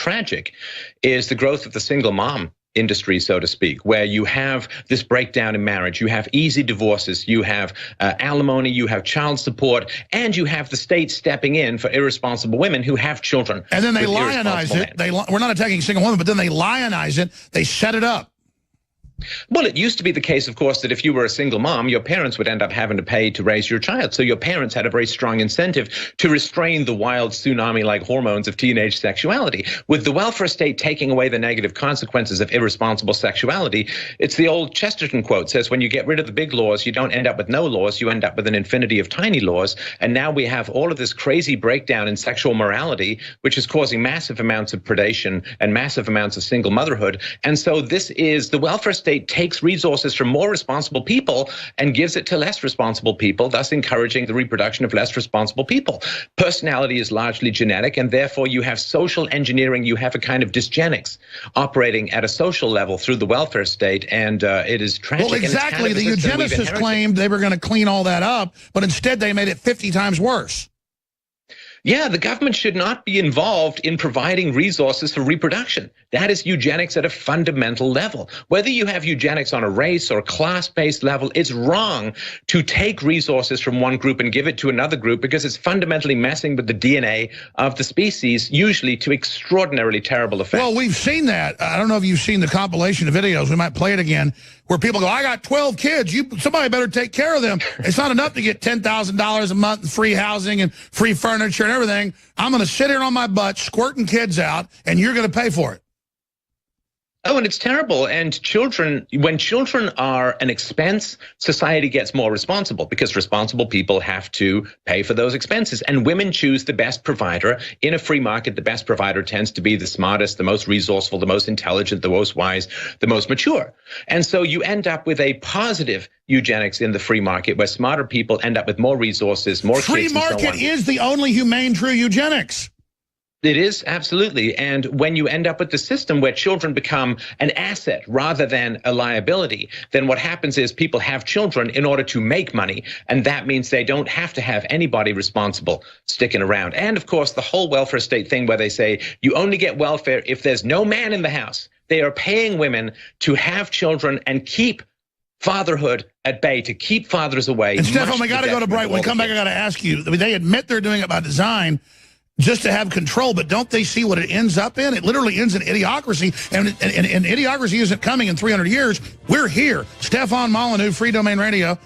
tragic is the growth of the single mom industry, so to speak, where you have this breakdown in marriage, you have easy divorces, you have alimony, you have child support, and you have the state stepping in for irresponsible women who have children. And then they lionize it. We're not attacking single women, but then they lionize it. They set it up. Well, it used to be the case, of course, that if you were a single mom, your parents would end up having to pay to raise your child. So your parents had a very strong incentive to restrain the wild tsunami-like hormones of teenage sexuality. With the welfare state taking away the negative consequences of irresponsible sexuality, it's the old Chesterton quote, says, when you get rid of the big laws, you don't end up with no laws, you end up with an infinity of tiny laws. And now we have all of this crazy breakdown in sexual morality, which is causing massive amounts of predation and massive amounts of single motherhood. And so this is the welfare state takes resources from more responsible people and gives it to less responsible people, thus encouraging the reproduction of less responsible people. Personality is largely genetic, and therefore you have social engineering, you have a kind of dysgenics operating at a social level through the welfare state, and it is tragic. Well, exactly. The eugenicists claimed they were going to clean all that up, but instead they made it 50 times worse. Yeah, the government should not be involved in providing resources for reproduction. That is eugenics at a fundamental level. Whether you have eugenics on a race or class-based level, it's wrong to take resources from one group and give it to another group because it's fundamentally messing with the DNA of the species, usually to extraordinarily terrible effects. Well, we've seen that. I don't know if you've seen the compilation of videos. We might play it again, where people go, I got 12 kids. Somebody better take care of them. It's not enough to get $10,000 a month in free housing and free furniture and everything. I'm going to sit here on my butt squirting kids out, and you're going to pay for it. Oh, and it's terrible. And when children are an expense, society gets more responsible because responsible people have to pay for those expenses. And women choose the best provider. In a free market, the best provider tends to be the smartest, the most resourceful, the most intelligent, the most wise, the most mature. And so you end up with a positive eugenics in the free market where smarter people end up with more resources, more kids. Free market is the only humane, true eugenics. It is, absolutely. And when you end up with the system where children become an asset rather than a liability, then what happens is people have children in order to make money. And that means they don't have to have anybody responsible sticking around. And of course, the whole welfare state thing where they say you only get welfare if there's no man in the house. They are paying women to have children and keep fatherhood at bay, to keep fathers away. And Stefan, we got to go to break. When we come back, I got to ask you, they admit they're doing it by design, just to have control, but don't they see what it ends up in? It literally ends in idiocracy, and idiocracy isn't coming in 300 years. We're here. Stefan Molyneux, Free Domain Radio.